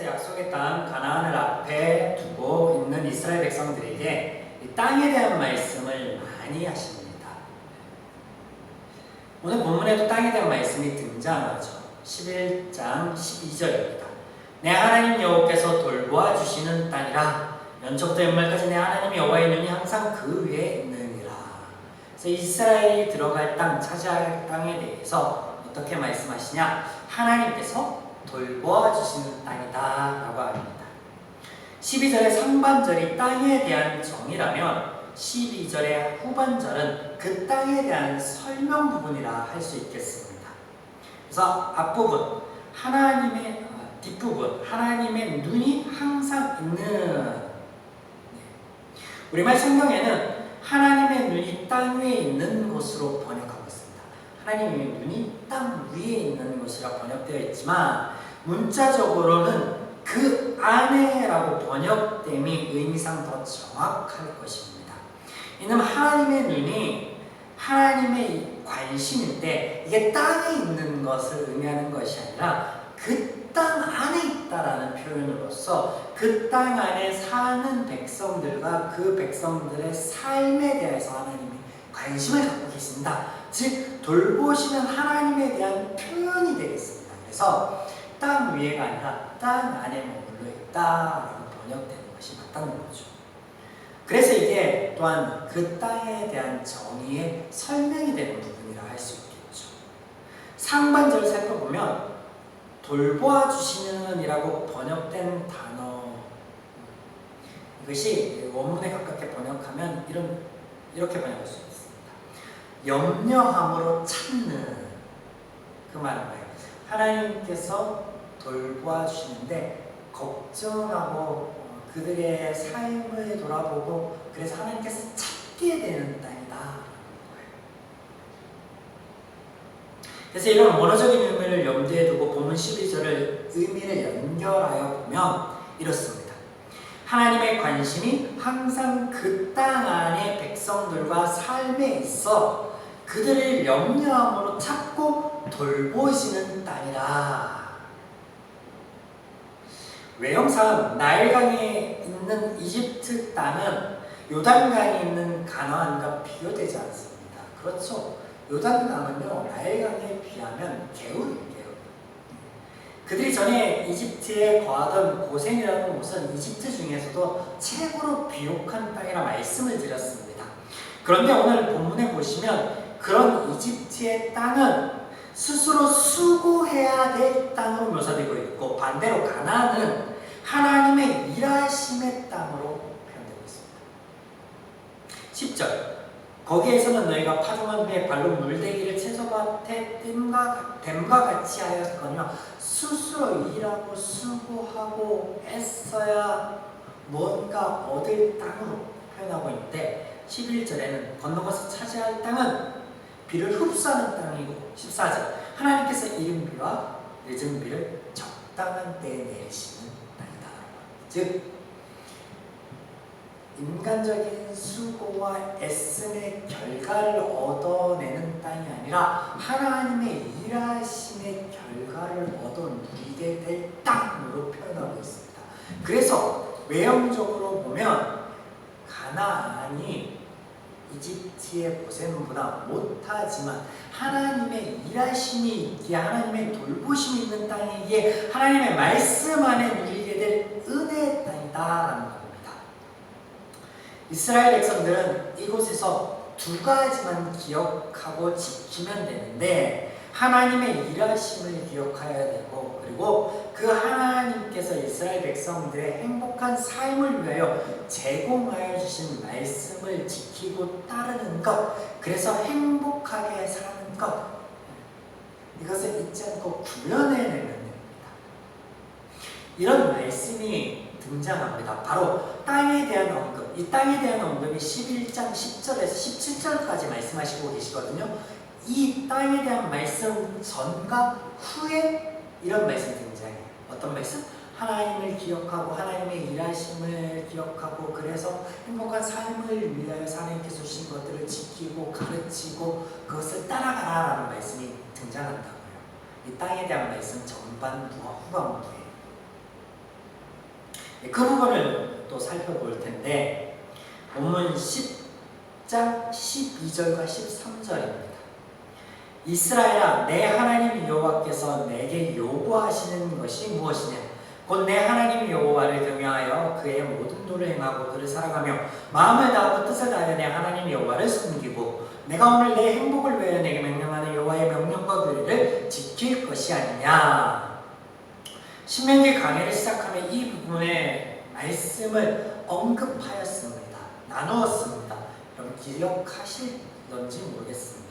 하나님께서 약속의 땅 가나안을 앞에 두고 있는 이스라엘 백성들에게 이 땅에 대한 말씀을 많이 하십니다. 오늘 본문에도 땅에 대한 말씀이 등장하죠. 11장 12절입니다. 내 하나님 여호와께서 돌보아 주시는 땅이라 연초부터 연말까지 내 하나님 여호와의 눈이 항상 그 위에 있느니라. 그래서 이스라엘이 들어갈 땅, 차지할 땅에 대해서 어떻게 말씀하시냐? 하나님께서 돌보아 주시는 땅이다 라고 합니다. 12절의 상반절이 땅에 대한 정의라면 12절의 후반절은 그 땅에 대한 설명 부분이라 할 수 있겠습니다. 그래서 앞부분, 뒷부분, 하나님의 눈이 항상 있는, 우리말 성경에는 하나님의 눈이 땅 위에 있는 것으로 번역하고 있습니다. 하나님의 눈이 땅 위에 있는 것이라 번역되어 있지만 문자적으로는 그 안에라고 번역됨이 의미상 더 정확할 것입니다. 이는 하나님의 눈이 하나님의 관심인데 이게 땅에 있는 것을 의미하는 것이 아니라 그 땅 안에 있다라는 표현으로서 그 땅 안에 사는 백성들과 그 백성들의 삶에 대해서 하나님이 관심을 갖고 계신다. 즉 돌보시는 하나님에 대한 표현이 되겠습니다. 그래서 땅 위에가 아니라 땅 안에 머물러 있다라고 번역되는 것이 맞다는 거죠. 그래서 이게 또한 그 땅에 대한 정의의 설명이 되는 부분이라 할 수 있겠죠. 상반절을 살펴보면 돌보아 주시는 이라고 번역된 단어, 이것이 원문에 가깝게 번역하면 이렇게 번역할 수 있습니다. 염려함으로 찾는, 그 말은 뭐예요? 하나님께서 돌보아 주시는데 걱정하고 그들의 삶을 돌아보고 그래서 하나님께서 찾게 되는 땅이다. 그래서 이런 원어적인 의미를 염두에 두고 본문 12절을 의미를 연결하여 보면 이렇습니다. 하나님의 관심이 항상 그 땅 안의 백성들과 삶에 있어 그들을 염려함으로 찾고 돌보시는 땅이라. 외형상 나일강에 있는 이집트 땅은 요단강에 있는 가나안과 비교되지 않습니다. 그렇죠? 요단강은요, 나일강에 비하면 개울이에요. 그들이 전에 이집트에 거하던 고센이라는 곳은 이집트 중에서도 최고로 비옥한 땅이라 말씀을 드렸습니다. 그런데 오늘 본문에 보시면 그런 이집트의 땅은 스스로 수고해야 될 땅으로 묘사되고 있고 반대로 가나안은 하나님의 일하심의 땅으로 표현되고 있습니다. 10절 거기에서는 너희가 파종한 후에 발로 물대기를 채소밭에 댐과 같이 하였거니와 스스로 일하고 수고하고 애써야 뭔가 얻을 땅으로 표현하고 있는데 11절에는 건너가서 차지할 땅은 비를 흡수하는 땅이고 14절 하나님께서 이른 비와 늦은 비를 적당한 때에 내리시는 땅이다. 즉 인간적인 수고와 애씀의 결과를 얻어내는 땅이 아니라 하나님의 일하심의 결과를 얻어 누리게 될 땅으로 표현하고 있습니다. 그래서 외형적으로 보면 가나안이 이집트의 고센보다 못하지만 하나님의 일하심이 있기에 하나님의 돌보심이 있는 땅이기에 하나님의 말씀 안에 누리게 될 은혜의 땅이다라는 겁니다. 이스라엘 백성들은 이곳에서 두 가지만 기억하고 지키면 되는데 하나님의 일하심을 기억해야 되고 그리고 그 하나님께서 이스라엘 백성들의 행복한 삶을 위하여 제공하여 주신 말씀을 지키고 따르는 것, 그래서 행복하게 사는 것, 이것을 잊지 않고 구현해내면 됩니다. 이런 말씀이 등장합니다. 바로 땅에 대한 언급, 이 땅에 대한 언급이 11장 10절에서 17절까지 말씀하시고 계시거든요. 이 땅에 대한 말씀 전과 후에 이런 말씀이 등장해요. 어떤 말씀? 하나님을 기억하고 하나님의 일하심을 기억하고 그래서 행복한 삶을 위하여 하나님께서 주신 것들을 지키고 가르치고 그것을 따라가라라는 말씀이 등장한다고요. 이 땅에 대한 말씀 전반부와 후반부에 그 부분을 또 살펴볼 텐데 본문 10장 12절과 13절입니다. 이스라엘아, 내 하나님 여호와께서 내게 요구하시는 것이 무엇이냐? 곧 내 하나님 여호와를 경외하여 그의 모든 도를 행하고 그를 사랑하며 마음을 다하고 뜻을 다하여 내 하나님 여호와를 섬기고 내가 오늘 내 행복을 위하여 내게 명령하는 여호와의 명령과 규례를 지킬 것이 아니냐. 신명기 강해를 시작하면 이 부분의 말씀을 언급하였습니다. 나누었습니다. 여러분 기억하실런지 모르겠습니다.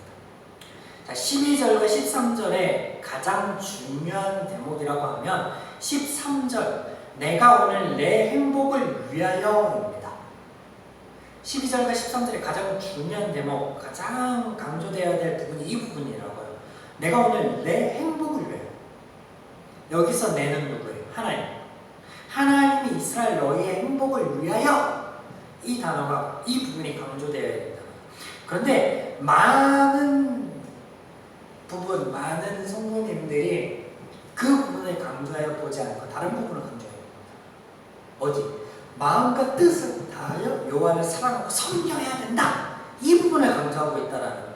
자, 12절과 13절에 가장 중요한 대목이라고 하면 13절 내가 오늘 내 행복을 위하여입니다. 12절과 13절의 가장 중요한 대목, 가장 강조되어야 될 부분이 이 부분이라고요. 내가 오늘 내 행복을 위하여. 여기서 내는 누구예요? 하나님. 하나님이 이스라엘 너희의 행복을 위하여. 이 단어가, 이 부분이 강조되어야 된다. 그런데 많은 부분, 많은 성도님들이 그 부분을 강조하여 보지 않고 다른 부분을 강조해요. 어디? 마음과 뜻을 다하여 여호와를 사랑하고 섬겨야 된다. 이 부분을 강조하고 있다라는 거예요.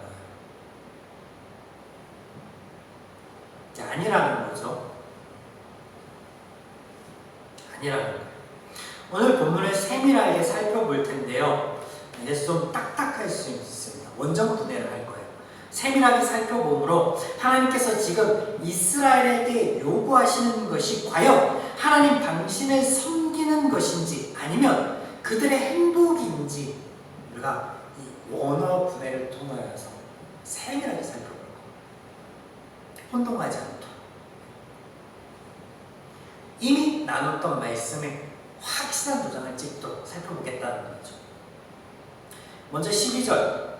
이제 아니라는 거죠. 아니라는 거예요. 오늘 본문을 세밀하게 살펴볼 텐데요. 그래서 좀 딱딱할 수 있습니다. 원점 분해를 할 거예요. 세밀하게 살펴보므로 하나님께서 지금 이스라엘에게 요구하시는 것이 과연 하나님 당신을 섬기는 것인지 아니면 그들의 행복인지 우리가 이 원어 분해를 통하여서 세밀하게 살펴볼 거예요. 혼동하지 않도록. 이미 나눴던 말씀에 확실한 도장을 찍도록 살펴보겠다는 거죠. 먼저 12절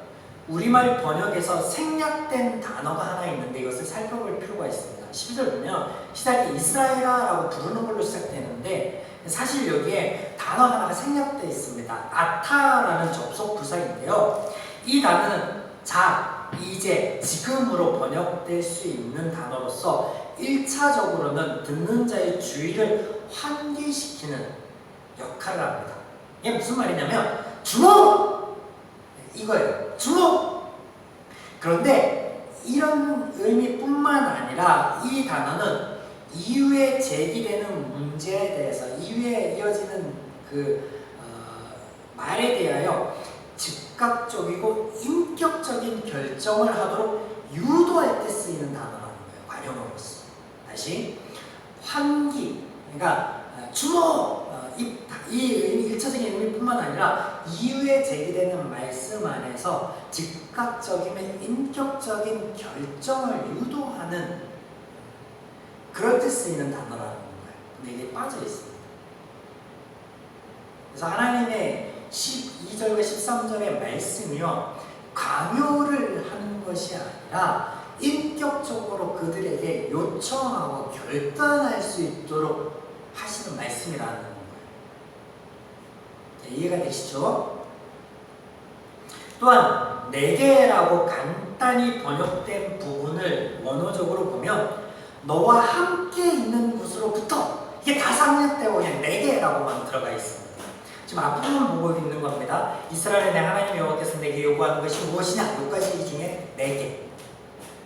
우리말 번역에서 생략된 단어가 하나 있는데 이것을 살펴볼 필요가 있습니다. 12절 보면 시작이 이스라엘아라고 부르는 걸로 시작되는데 사실 여기에 단어 하나가 생략되어 있습니다. 아타라는 접속 부사인데요. 이 단어는 자, 이제, 지금으로 번역될 수 있는 단어로서 1차적으로는 듣는 자의 주의를 환기시키는 역할을 합니다. 이게 무슨 말이냐면 주목! 이거예요. 주목! 그런데 이런 의미뿐만 아니라 이 단어는 이후에 제기되는 문제에 대해서 이후에 이어지는 말에 대하여 즉각적이고 인격적인 결정을 하도록 유도할 때 쓰이는 단어라는 거예요. 관용어로서. 다시 환기, 그러니까 주목! 이 1차적인 의미뿐만 아니라 이후에 제기되는 말씀 안에서 즉각적이며 인격적인 결정을 유도하는 그럴 때 쓰이는 단어라는 거예요. 근데 이게 빠져 있습니다. 그래서 하나님의 12절과 13절의 말씀이요 강요를 하는 것이 아니라 인격적으로 그들에게 요청하고 결단할 수 있도록 하시는 말씀이라는 거예요. 이해가 되시죠? 또한 내게라고 간단히 번역된 부분을 원어적으로 보면 너와 함께 있는 곳으로부터 이게 다 상략되고 그냥 내게라고만 들어가 있습니다. 지금 앞부분을 보고 있는 겁니다. 이스라엘의 내 하나님 여호와께서 내게 요구하는 것이 무엇이냐? 여기까지 중에 내게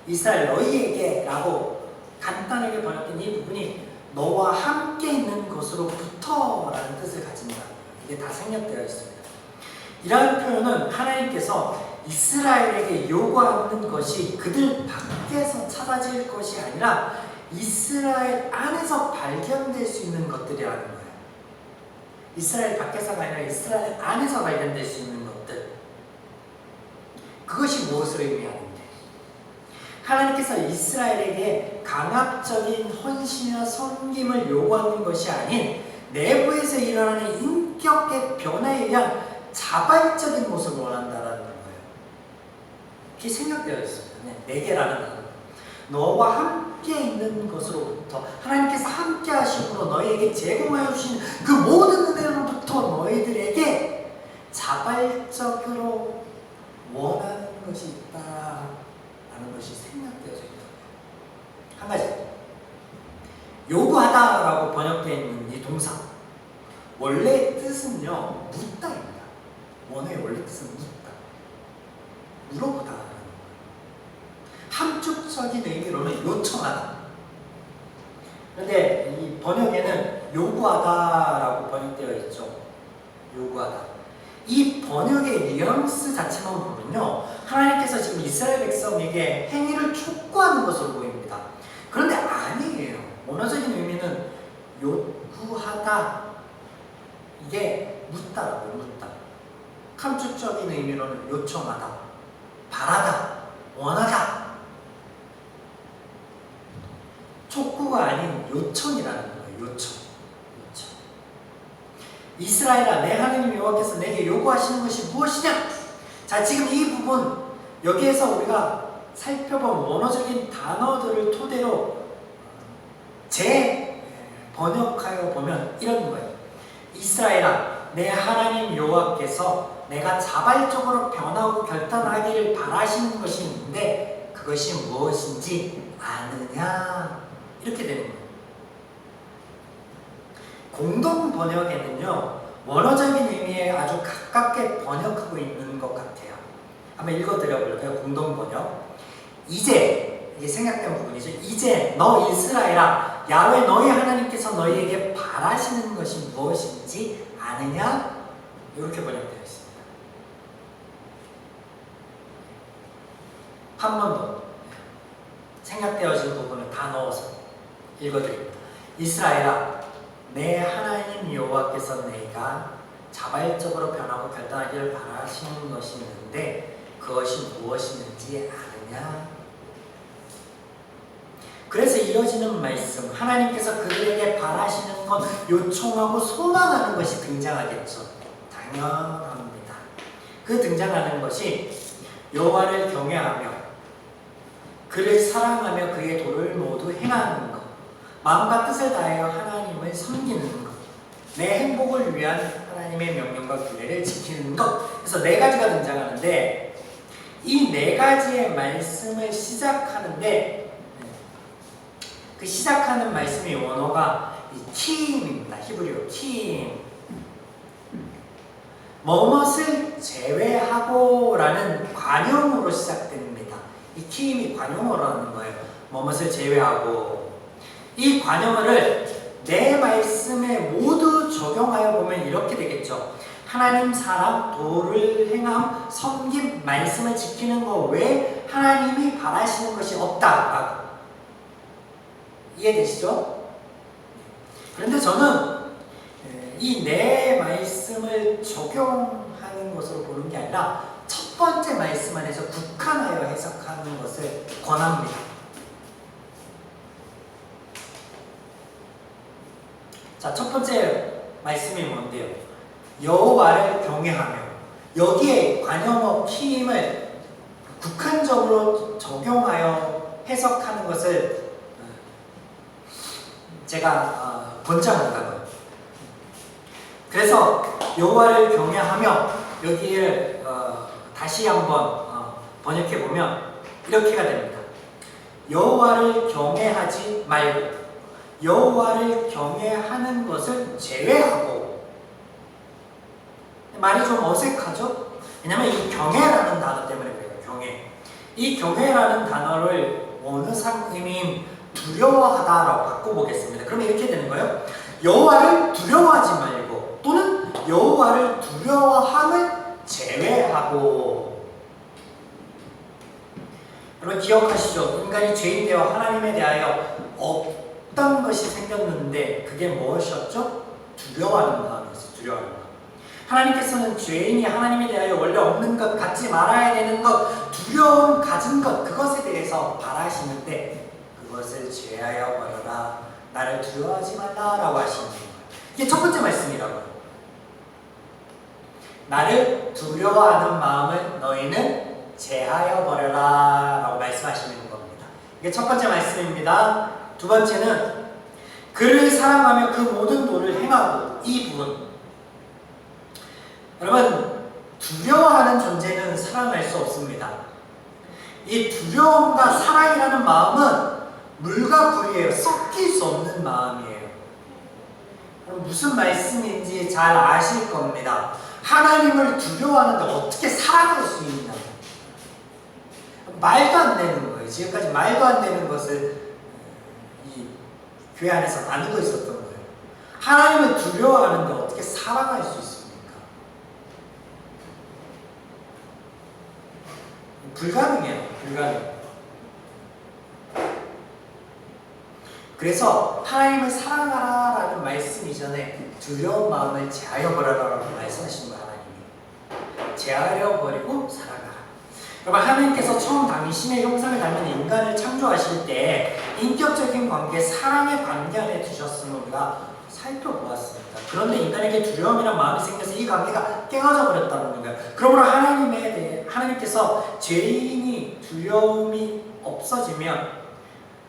이스라엘 너희에게 라고 간단하게 번역된 이 부분이 너와 함께 있는 것으로부터 라는 뜻을 가집니다. 이게 다 생략되어 있습니다. 이러한 표현은 하나님께서 이스라엘에게 요구하는 것이 그들 밖에서 찾아질 것이 아니라 이스라엘 안에서 발견될 수 있는 것들이라는 거예요. 이스라엘 밖에서가 아니라 이스라엘 안에서 발견될 수 있는 것들. 그것이 무엇을 의미하는데? 하나님께서 이스라엘에게 강압적인 헌신이나 섬김을 요구하는 것이 아닌 내부에서 일어나는 인격의 변화에 의한 자발적인 모습을 원한다라는 거예요. 이렇게 생각되어 있습니다. 내게라는 단어. 너와 함께 있는 것으로부터 하나님께서 함께 하심으로 너희에게 제공하여 주신 그 모든 은혜로부터 너희들에게 자발적으로 원하는 것이 있다라는 것이 생각되어져 있다. 한 가지 요구하다라고 번역되어 있는 이 동사 원래 뜻은요, 묻다입니다. 원어의 원래 뜻은 묻다. 물어보다. 함축적인 의미로는 요청하다. 그런데 이 번역에는 요구하다라고 번역되어 있죠. 요구하다. 이 번역의 뉘앙스 자체만 보면요, 하나님께서 지금 이스라엘 백성에게 행위를 촉구하는 것으로 보입니다. 그런데 아니에요. 원어적인 의미는 요구하다, 이게 묻다라고, 묻다. 함축적인 의미로는 요청하다, 바라다, 원하다. 촉구가 아닌 요청이라는 거예요. 요청. 이스라엘아, 내 하나님 여호와께서 내게 요구하시는 것이 무엇이냐? 자, 지금 이 부분, 여기에서 우리가 살펴본 원어적인 단어들을 토대로 번역하여 보면 이런 거예요. 이스라엘아, 내 하나님 여호와께서 내가 자발적으로 변하고 결단하기를 바라시는 것이 있는데 그것이 무엇인지 아느냐? 이렇게 되는 거예요. 공동 번역에는요, 원어적인 의미에 아주 가깝게 번역하고 있는 것 같아요. 한번 읽어드려 볼까요? 공동 번역. 이제, 이게 생략된 부분이죠. 이제 너 이스라엘아, 야훼 너희 하나님께서 너희에게 바라시는 것이 무엇인지 아느냐? 이렇게 번역되어 있습니다. 한 번 더 생략되어진 부분을 다 넣어서 읽어드립니다. 이스라엘아, 내 하나님 여호와께서 내가 자발적으로 변하고 결단하기를 바라시는 것이 있는데 그것이 무엇이는지 아느냐? 그래서 이어지는 말씀, 하나님께서 그들에게 바라시는 것, 요청하고 소망하는 것이 등장하겠죠. 당연합니다. 그 등장하는 것이 여호와를 경외하며 그를 사랑하며 그의 도를 모두 행하는 것, 마음과 뜻을 다하여 하나님을 섬기는 것, 내 행복을 위한 하나님의 명령과 규례를 지키는 것. 그래서 네 가지가 등장하는데 이 네 가지의 말씀을 시작하는데 그 시작하는 말씀의 원어가 키임입니다. 히브리어 키임. 뭐뭇을 제외하고 라는 관용으로 시작됩니다. 이 키임이 관용어라는 거예요. 뭐뭇을 제외하고. 이 관용어를 내 말씀에 모두 적용하여 보면 이렇게 되겠죠. 하나님 사랑, 도를 행함, 섬김, 말씀을 지키는 것 외에 하나님이 바라시는 것이 없다라고. 이해되시죠? 그런데 저는 이 내 말씀을 적용하는 것으로 보는 게 아니라 첫 번째 말씀 안에서 국한하여 해석하는 것을 권합니다. 자, 첫 번째 말씀이 뭔데요? 여호와를 경외하며. 여기에 관용어 키임을 국한적으로 적용하여 해석하는 것을 제가 권장한다고요. 그래서 여호와를 경외하며 여기를 다시 한번 번역해 보면 이렇게가 됩니다. 여호와를 경외하지 말고 여호와를 경외하는 것을 제외하고. 말이 좀 어색하죠? 왜냐하면 이 경외라는 단어 때문에 그래요. 경외. 이 경외라는 단어를 원어상 의미인 두려워하다라고 바꿔보겠습니다. 그러면 이렇게 되는 거예요. 여호와를 두려워하지 말고 또는 여호와를 두려워함을 제외하고. 여러분 기억하시죠? 인간이 죄인 되어 하나님에 대하여 어떤 것이 생겼는데 그게 무엇이었죠? 두려워하는 마음이었어요. 두려워하는 마음. 하나님께서는 죄인이 하나님에 대하여 원래 없는 것, 갖지 말아야 되는 것, 두려움 가진 것, 그것에 대해서 바라시는데 그것을 제하여 버려라. 나를 두려워하지 말라라고 하시는 거예요. 이게 첫 번째 말씀이라고요. 나를 두려워하는 마음을 너희는 제하여 버려라 라고 말씀하시는 겁니다. 이게 첫 번째 말씀입니다. 두 번째는 그를 사랑하며 그 모든 도를 행하고. 이 부분, 여러분 두려워하는 존재는 사랑할 수 없습니다. 이 두려움과 사랑이라는 마음은 물과 불이에요. 섞일 수 없는 마음이에요. 무슨 말씀인지 잘 아실 겁니다. 하나님을 두려워하는데 어떻게 살아갈 수 있냐? 말도 안 되는 거예요. 지금까지 말도 안 되는 것을 이 교회 안에서 나누고 있었던 거예요. 하나님을 두려워하는데 어떻게 살아갈 수 있습니까? 불가능해요. 불가능. 그래서 하나님을 사랑하라라는 말씀 이전에 두려운 마음을 제하여 버려라라고 말씀하신 거예요. 하나님이 제하여 버리고 살아가라. 여러분, 하나님께서 처음 당신의 형상을 닮은 인간을 창조하실 때 인격적인 관계, 사랑의 관계 안에 두셨음을 우리가 살펴보았습니다. 그런데 인간에게 두려움이란 마음이 생겨서 이 관계가 깨어져 버렸다는 거예요. 그러므로 하나님께서 죄인이 두려움이 없어지면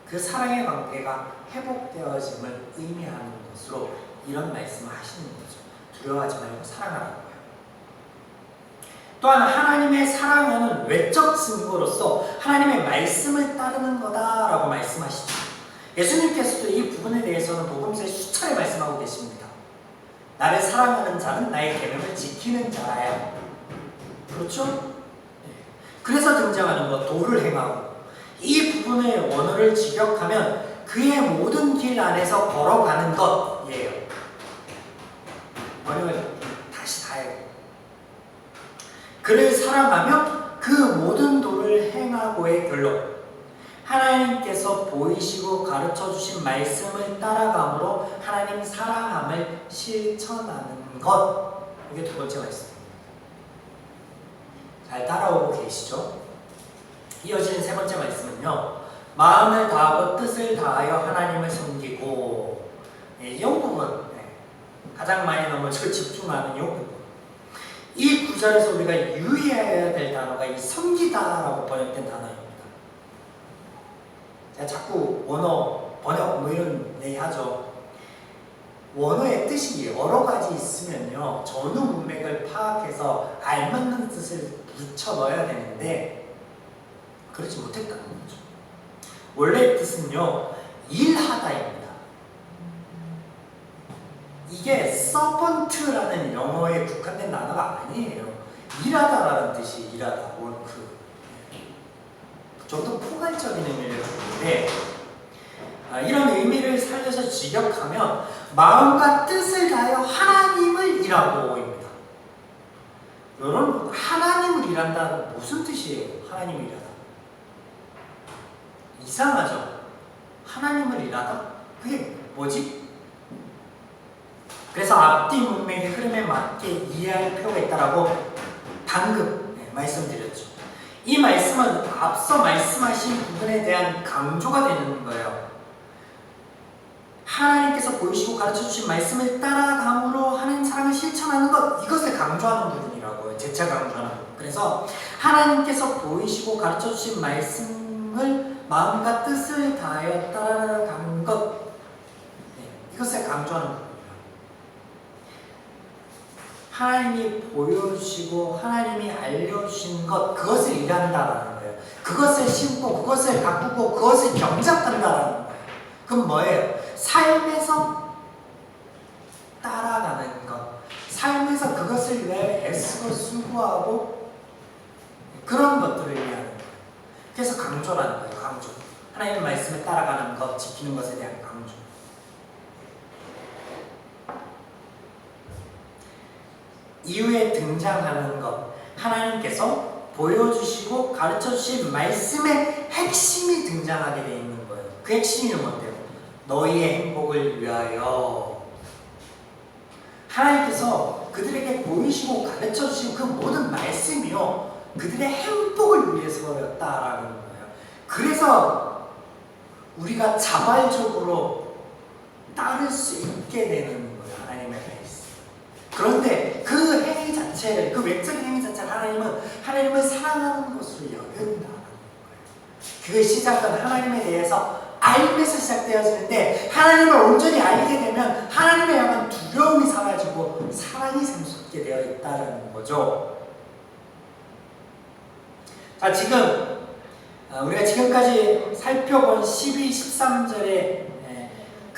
그 사랑의 관계가 회복되어짐을 의미하는 것으로 이런 말씀을 하시는 거죠. 두려워하지 말고 사랑하라고요. 또한 하나님의 사랑은 외적 증거로서 하나님의 말씀을 따르는 거다라고 말씀하시죠. 예수님께서도 이 부분에 대해서는 복음서에 수차례 말씀하고 계십니다. 나를 사랑하는 자는 나의 계명을 지키는 자라요. 그렇죠? 그래서 등장하는 것, 도를 행하고 이 부분의 원어를 직역하면 그의 모든 길 안에서 걸어가는 것이에요. 번역을 다시 다 해요. 그를 사랑하며 그 모든 도를 행하고의 결론. 하나님께서 보이시고 가르쳐 주신 말씀을 따라감으로 하나님 사랑함을 실천하는 것. 이게 두 번째 말씀입니다. 잘 따라오고 계시죠? 이어지는 세 번째 말씀은요. 마음을 다하고 뜻을 다하여 하나님을 섬기고. 이 부분 가장 많이 넘어지고 집중하는 이 부분. 이 구절에서 우리가 유의해야 될 단어가 이 섬기다라고 번역된 단어입니다. 제가 자꾸 원어, 번역 이런 얘기 하죠. 원어의 뜻이 여러 가지 있으면요. 전후 문맥을 파악해서 알맞는 뜻을 붙여 넣어야 되는데 그러지 못했다는 거죠. 원래의 뜻은요. 일하다입니다. 이게 서번트라는 영어에 국한된 단어가 아니에요. 일하다라는 뜻이 일하다, 워크. 좀 더 포괄적인 의미를 갖는데 이런 의미를 살려서 직역하면 마음과 뜻을 다하여 하나님을 일하고입니다. 여러분, 하나님을 일한다는 무슨 뜻이에요? 하나님을 일하다. 이상하죠? 하나님을 일하다? 그게 뭐지? 그래서 앞뒤 문맥의 흐름에 맞게 이해할 필요가 있다라고 방금 말씀드렸죠. 이 말씀은 앞서 말씀하신 부분에 대한 강조가 되는 거예요. 하나님께서 보이시고 가르쳐주신 말씀을 따라감으로 하나님 사랑을 실천하는 것, 이것을 강조하는 부분이라고요. 재차 강조하는 부분. 그래서 하나님께서 보이시고 가르쳐주신 말씀을 마음과 뜻을 다하여 따라가는 것, 이것을 강조하는 부분이에요. 하나님이 보여주시고 하나님이 알려주신 것, 그것을 일한다라는 거예요. 그것을 심고 그것을 가꾸고 그것을 경작한다라는 거예요. 그럼 뭐예요? 삶에서 따라가는 것, 삶에서 그것을 위해 애쓰고 수고하고 그런 것들을 위하는 거예요. 그래서 강조라는 거예요. 강조. 하나님의 말씀을 따라가는 것, 지키는 것에 대한 강조. 이후에 등장하는 것, 하나님께서 보여주시고 가르쳐주신 말씀의 핵심이 등장하게 되어 있는 거예요. 그 핵심이 뭔데요? 너희의 행복을 위하여. 하나님께서 그들에게 보이시고 가르쳐주신 그 모든 말씀이요, 그들의 행복을 위해서였다라는 거예요. 그래서 우리가 자발적으로 따를 수 있게 되는 거예요. 하나님의 말씀. 그런데 그 행위 자체를, 그 외적인 행위 자체를 하나님을 사랑하는 것으로 여긴다는 거예요. 그 시작은 하나님에 대해서 알면서 시작되어지는데, 하나님을 온전히 알게 되면 하나님에 향한 두려움이 사라지고 사랑이 샘솟게 되어 있다는 거죠. 자, 지금 우리가 지금까지 살펴본 12, 13절의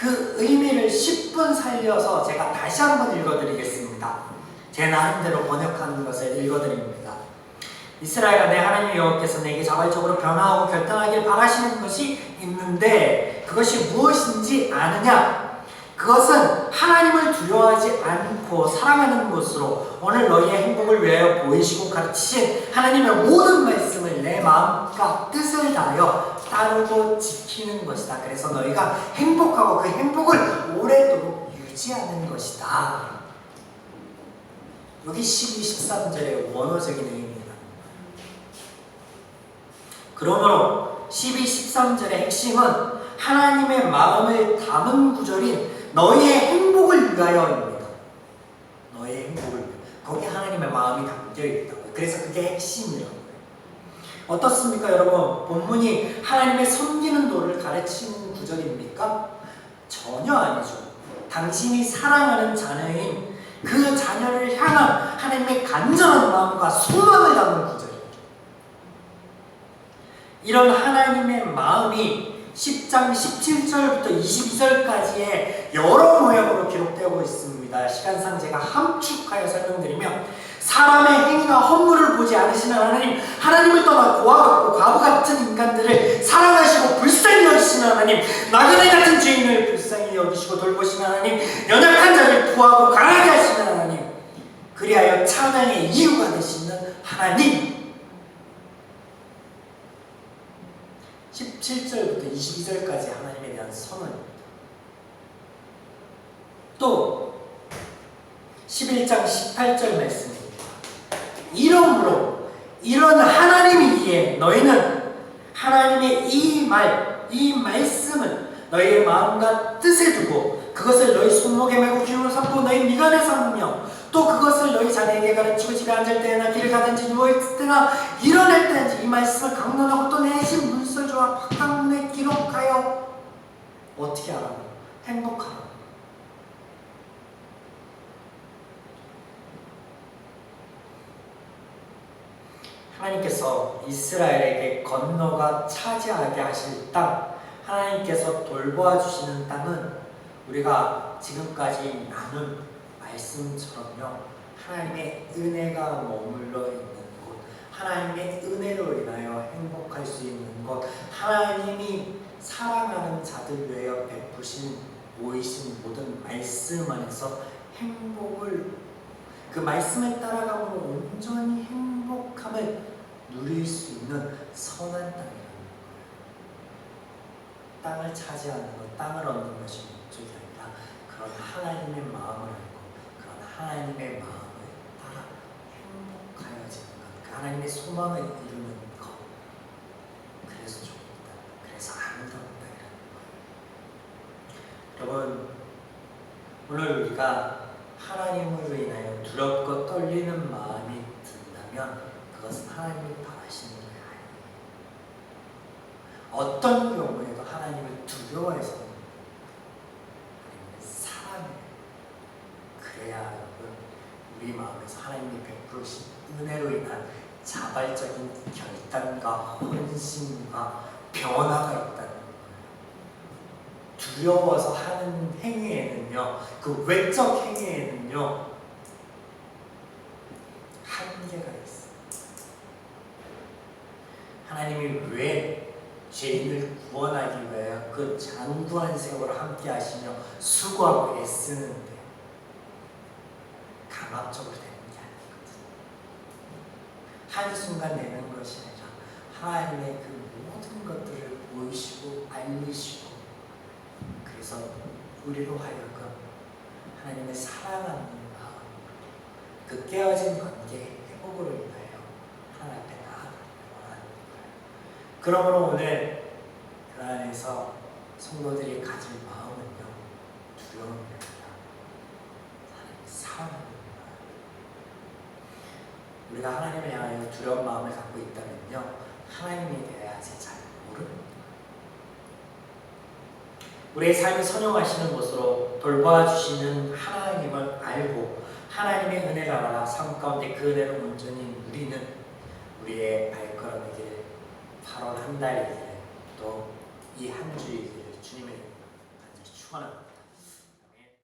그 의미를 10분 살려서 제가 다시 한번 읽어드리겠습니다. 제 나름대로 번역하는 것을 읽어드립니다. 이스라엘아, 내 하나님 여호와께서 내게 자발적으로 변화하고 결단하길 바라시는 것이 있는데 그것이 무엇인지 아느냐? 그것은 하나님을 두려워하지 않고 사랑하는 것으로 오늘 너희의 행복을 위하여 보이시고 가르치신 하나님의 모든 말씀을 내 마음과 뜻을 다하여 따르고 지키는 것이다. 그래서 너희가 행복하고 그 행복을 오래도록 유지하는 것이다. 여기 12, 13절의 원어적인 의미입니다. 그러므로 12, 13절의 핵심은 하나님의 마음을 담은 구절인 너희의 행복을 위하여입니다. 너희의 행복을 위하여. 거기에 하나님의 마음이 담겨있다고요. 그래서 그게 핵심이라고요. 어떻습니까 여러분? 본문이 하나님의 섬기는 도를 가르치는 구절입니까? 전혀 아니죠. 당신이 사랑하는 자녀인 그 자녀를 향한 하나님의 간절한 마음과 소망을 담은 구절이에요. 이런 하나님의 마음이 10장 17절부터 22절까지의 여러 모양으로 기록되고 있습니다. 시간상 제가 함축하여 설명드리면 사람의 행위나 허물을 보지 않으시는 하나님, 하나님을 떠나 고아 같고 과부 같은 인간들을 사랑하시고 불쌍히 여기시는 하나님, 나그네 같은 죄인을 불쌍히 여기시고 돌보시는 하나님, 연약한 자를 구하고 강하게 하시는 하나님, 그리하여 찬양의 이유가 되시는 하나님. 17절부터 22절까지 하나님에 대한 선언입니다. 또 11장 18절 말씀입니다. 이러므로 이런 하나님이기에 너희는 하나님의 이 말씀을 너희의 마음과 뜻에 두고 그것을 너희 손목에 메고 기울여 삼고 너희 미간에 삼으며 또 그것을 너희 자녀에게 가르치고 집에 앉을 때나 길을 가든지 누워있을 때나 일어날 때든지 이 말씀을 강론하고 또 내신 문서조와 확강문에 기록하여 어떻게 하라고? 행복하라고. 하나님께서 이스라엘에게 건너가 차지하게 하실 땅, 하나님께서 돌보아 주시는 땅은 우리가 지금까지 나눈 말씀처럼요, 하나님의 은혜가 머물러 있는 곳, 하나님의 은혜로 인하여 행복할 수 있는 곳, 하나님이 사랑하는 자들 위하여 베푸신 모이신 모든 말씀 안에서 행복을, 그 말씀에 따라감으로 온전히 행복함을 누릴 수 있는 선한 땅이라는 거예요. 땅을 차지하는 것, 땅을 얻는 것이 목적이 아니라 그런 하나님의 마음을 알고 그런 하나님의 마음을 따라 행복하여지는 것, 그 하나님의 소망을 이루는 것, 그래서 좋다, 그래서 아름다운 땅이라는 거예요. 여러분, 오늘 우리가 하나님으로 인하여 두렵고 떨리는 마음이 든다면 그것은 하나님이 바라시는 게 아니에요. 어떤 경우에도 하나님을 두려워해서 하나님을 사랑해요. 그래야 여러분, 우리 마음에서 하나님이 베푸신 은혜로 인한 자발적인 결단과 헌신과 변화가 있다는 거예요. 두려워서 하는 행위에는요, 그 외적 행위에는요, 한계가 있어요. 하나님이 왜 죄인을 구원하기 위하여 그 장구한 세월을 함께 하시며 수고하고 애쓰는데 강압적으로 되는 게 아니거든요. 한순간 내는 것이 아니라 하나님의 그 모든 것들을 보이시고 알리시고, 그래서 우리로 하여금 하나님의 사랑하는 마음, 그 깨어진 관계의 회복으로 인하여 하나님 앞에 나아가기를 원하는 거예요. 그러므로 오늘 그 안에서 성도들이 가질 마음은요, 두려움이 아니라 하나님의 사랑하는 마음. 우리가 하나님을 향하여 두려운 마음을 갖고 있다면요, 하나님에 대해 아직 잘 모릅니다. 우리의 삶이 선용하시는 것으로 돌보아 주시는 하나님을 알고 하나님의 은혜를 알아 삶 가운데 그 은혜를 온전히 누리는 우리의 발걸음이기를, 8월 한 달이기를, 또 이 한 주이기를 주님의 이름으로 간절히 축원합니다. 축원합니다.